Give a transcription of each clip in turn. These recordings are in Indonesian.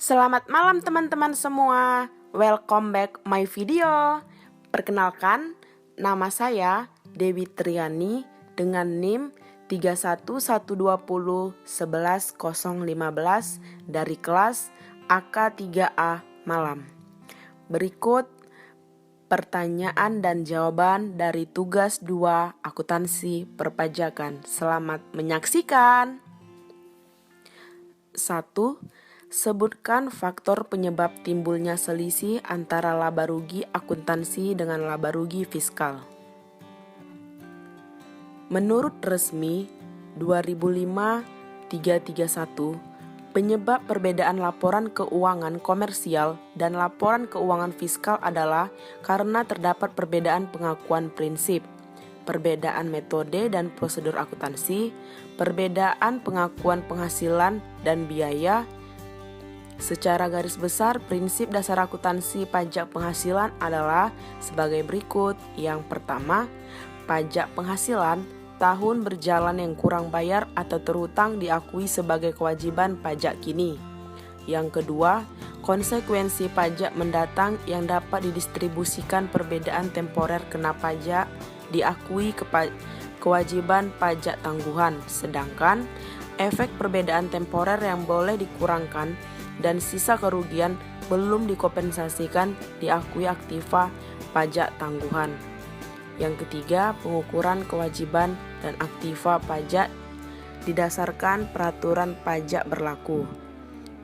Selamat malam teman-teman semua. Welcome back my video. Perkenalkan, nama saya Dewi Triani dengan NIM 31120110015 dari kelas AK3A Malam. Berikut pertanyaan dan jawaban dari tugas 2 akuntansi perpajakan. Selamat menyaksikan. 1. Sebutkan faktor penyebab timbulnya selisih antara laba rugi akuntansi dengan laba rugi fiskal. Menurut resmi 2005-331, penyebab perbedaan laporan keuangan komersial dan laporan keuangan fiskal adalah karena terdapat perbedaan pengakuan prinsip, perbedaan metode dan prosedur akuntansi, perbedaan pengakuan penghasilan dan biaya. Secara garis besar, prinsip dasar akuntansi pajak penghasilan adalah sebagai berikut. Yang pertama, pajak penghasilan tahun berjalan yang kurang bayar atau terhutang diakui sebagai kewajiban pajak kini. Yang kedua, konsekuensi pajak mendatang yang dapat didistribusikan perbedaan temporer kena pajak diakui kewajiban pajak tangguhan, sedangkan efek perbedaan temporer yang boleh dikurangkan dan sisa kerugian belum dikompensasikan diakui aktiva pajak tangguhan. Yang ketiga, pengukuran kewajiban dan aktiva pajak didasarkan peraturan pajak berlaku.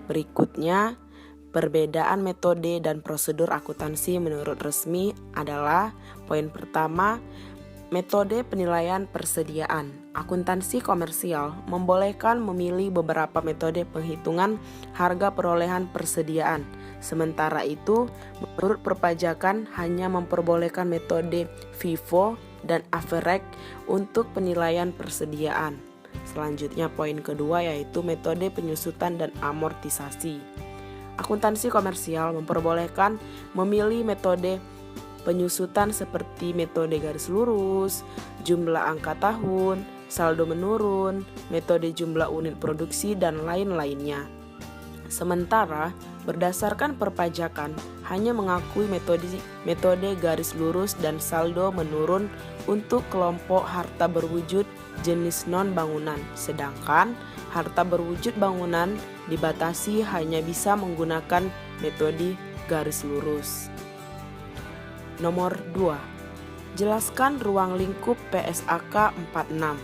Berikutnya, perbedaan metode dan prosedur akuntansi menurut resmi adalah poin pertama, metode penilaian persediaan. Akuntansi komersial membolehkan memilih beberapa metode penghitungan harga perolehan persediaan. Sementara itu, menurut perpajakan hanya memperbolehkan metode FIFO dan average untuk penilaian persediaan. Selanjutnya poin kedua yaitu metode penyusutan dan amortisasi. Akuntansi komersial memperbolehkan memilih metode penyusutan seperti metode garis lurus, jumlah angka tahun, saldo menurun, metode jumlah unit produksi, dan lain-lainnya. Sementara berdasarkan perpajakan hanya mengakui metode garis lurus dan saldo menurun untuk kelompok harta berwujud jenis non-bangunan, sedangkan harta berwujud bangunan dibatasi hanya bisa menggunakan metode garis lurus. Nomor 2. Jelaskan ruang lingkup PSAK 46.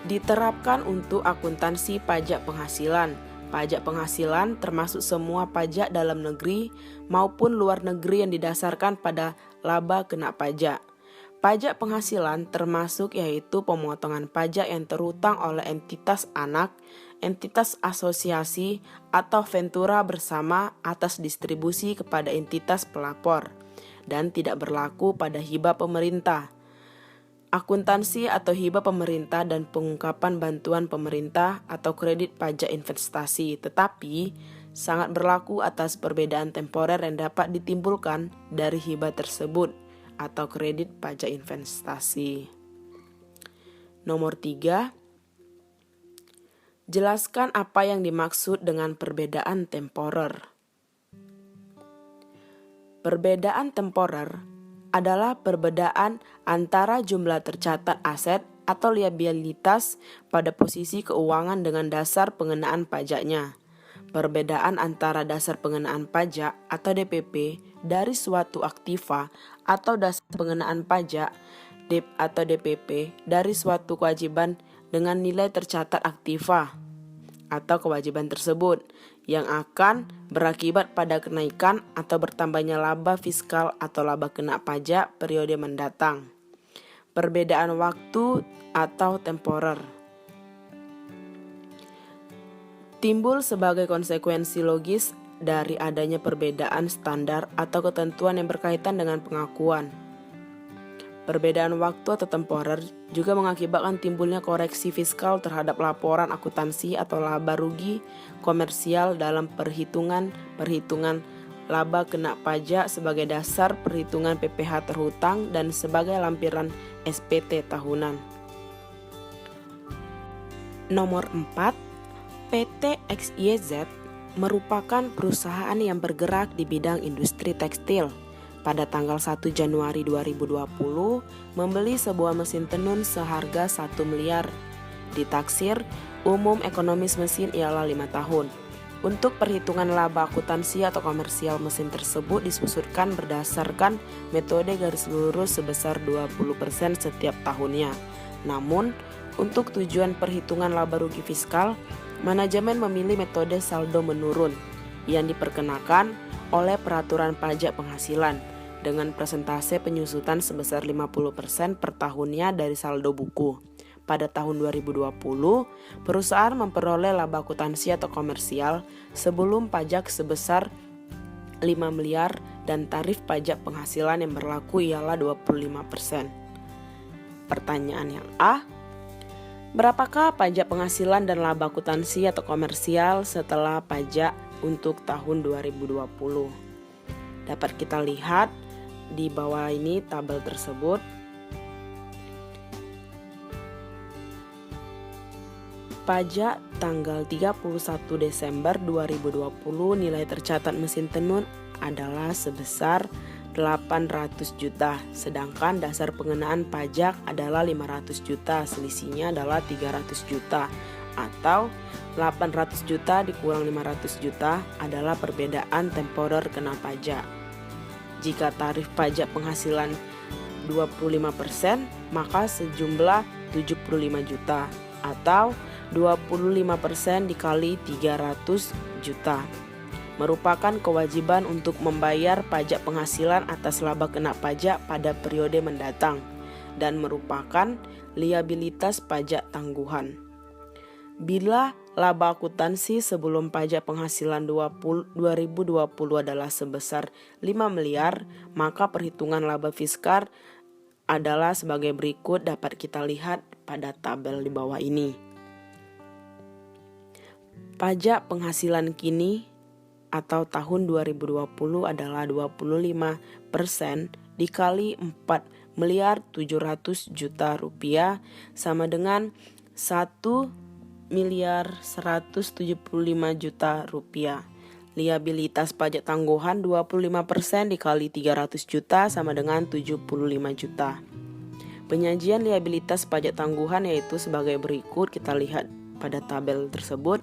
Diterapkan untuk akuntansi pajak penghasilan. Pajak penghasilan termasuk semua pajak dalam negeri maupun luar negeri yang didasarkan pada laba kena pajak. Pajak penghasilan termasuk yaitu pemotongan pajak yang terhutang oleh entitas anak, entitas asosiasi, atau ventura bersama atas distribusi kepada entitas pelapor, dan tidak berlaku pada hibah pemerintah. Akuntansi atau hibah pemerintah dan pengungkapan bantuan pemerintah atau kredit pajak investasi, tetapi sangat berlaku atas perbedaan temporer yang dapat ditimbulkan dari hibah tersebut atau kredit pajak investasi. Nomor 3. Jelaskan apa yang dimaksud dengan perbedaan temporer. Perbedaan temporer adalah perbedaan antara jumlah tercatat aset atau liabilitas pada posisi keuangan dengan dasar pengenaan pajaknya. Perbedaan antara dasar pengenaan pajak atau DPP dari suatu aktiva atau dasar pengenaan pajak DIP atau DPP dari suatu kewajiban dengan nilai tercatat aktiva atau kewajiban tersebut yang akan berakibat pada kenaikan atau bertambahnya laba fiskal atau laba kena pajak periode mendatang. Perbedaan waktu atau temporer timbul sebagai konsekuensi logis dari adanya perbedaan standar atau ketentuan yang berkaitan dengan pengakuan. Perbedaan waktu atau temporer juga mengakibatkan timbulnya koreksi fiskal terhadap laporan akuntansi atau laba rugi komersial dalam perhitungan laba kena pajak sebagai dasar perhitungan PPh terhutang dan sebagai lampiran SPT tahunan. Nomor 4. PT XYZ merupakan perusahaan yang bergerak di bidang industri tekstil. Pada tanggal 1 Januari 2020, membeli sebuah mesin tenun seharga 1 miliar. Ditaksir, umum ekonomis mesin ialah 5 tahun. Untuk perhitungan laba akuntansi atau komersial mesin tersebut disusunkan berdasarkan metode garis lurus sebesar 20% setiap tahunnya. Namun, untuk tujuan perhitungan laba rugi fiskal, manajemen memilih metode saldo menurun yang diperkenakan oleh peraturan pajak penghasilan dengan persentase penyusutan sebesar 50% per tahunnya dari saldo buku. Pada tahun 2020, perusahaan memperoleh laba akuntansi atau komersial sebelum pajak sebesar 5 miliar dan tarif pajak penghasilan yang berlaku ialah 25%. Pertanyaan yang A, berapakah pajak penghasilan dan laba akuntansi atau komersial setelah pajak untuk tahun 2020? Dapat kita lihat di bawah ini tabel tersebut. Pajak tanggal 31 Desember 2020 nilai tercatat mesin tenun adalah sebesar 800 juta, sedangkan dasar pengenaan pajak adalah 500 juta, selisihnya adalah 300 juta, atau 800 juta dikurang 500 juta adalah perbedaan temporer kena pajak. Jika tarif pajak penghasilan 25%, maka sejumlah 75 juta, atau 25% dikali 300 juta. Merupakan kewajiban untuk membayar pajak penghasilan atas laba kena pajak pada periode mendatang dan merupakan liabilitas pajak tangguhan. Bila laba akuntansi sebelum pajak penghasilan 2020 adalah sebesar 5 miliar, maka perhitungan laba fiskal adalah sebagai berikut, dapat kita lihat pada tabel di bawah ini. Pajak penghasilan kini atau tahun 2020 adalah 25% dikali 4 miliar 700 juta rupiah sama dengan 1 miliar 175 juta rupiah. Liabilitas pajak tangguhan 25% dikali 300 juta sama dengan 75 juta. Penyajian liabilitas pajak tangguhan yaitu sebagai berikut, kita lihat pada tabel tersebut.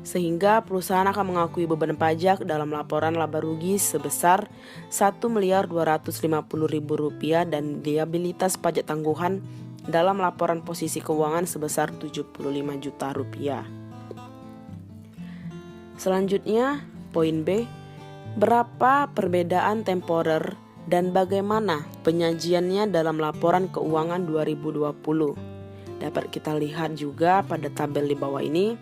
Sehingga perusahaan akan mengakui beban pajak dalam laporan laba rugi sebesar 1 miliar 250 ribu rupiah dan liabilitas pajak tangguhan dalam laporan posisi keuangan sebesar 75 juta rupiah. Selanjutnya, poin B, berapa perbedaan temporer dan bagaimana penyajiannya dalam laporan keuangan 2020? Dapat kita lihat juga pada tabel di bawah ini.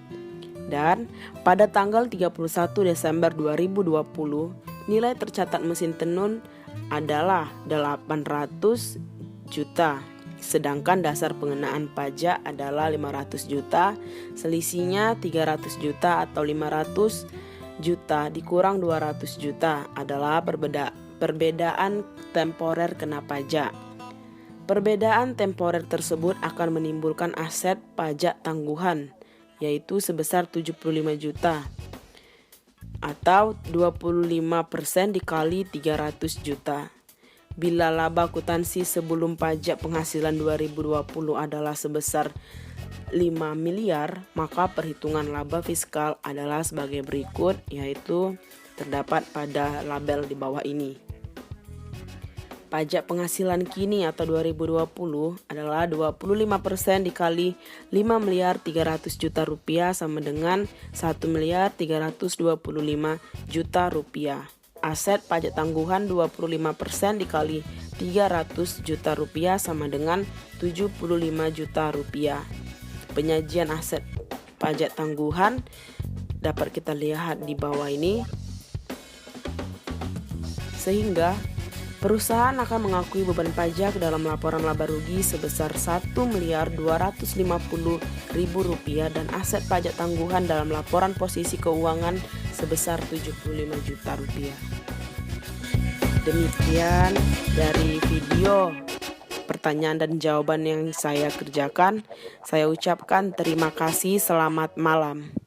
Dan pada tanggal 31 Desember 2020, nilai tercatat mesin tenun adalah 800 juta, sedangkan dasar pengenaan pajak adalah 500 juta, selisihnya 300 juta atau 500 juta dikurang 200 juta adalah perbedaan temporer kena pajak. Perbedaan temporer tersebut akan menimbulkan aset pajak tangguhan, yaitu sebesar 75 juta atau 25% dikali 300 juta. Bila laba akuntansi sebelum pajak penghasilan 2020 adalah sebesar 5 miliar, maka perhitungan laba fiskal adalah sebagai berikut, yaitu terdapat pada label di bawah ini. Pajak penghasilan kini atau 2020 adalah 25% dikali 5 miliar 300 juta rupiah sama dengan 1 miliar 325 juta rupiah. Aset pajak tangguhan 25% dikali 300 juta rupiah sama dengan 75 juta rupiah. Penyajian aset pajak tangguhan dapat kita lihat di bawah ini. Sehingga perusahaan akan mengakui beban pajak dalam laporan laba rugi sebesar 1 miliar 250 ribu rupiah dan aset pajak tangguhan dalam laporan posisi keuangan sebesar 75 juta rupiah. Demikian dari video pertanyaan dan jawaban yang saya kerjakan. Saya ucapkan terima kasih, selamat malam.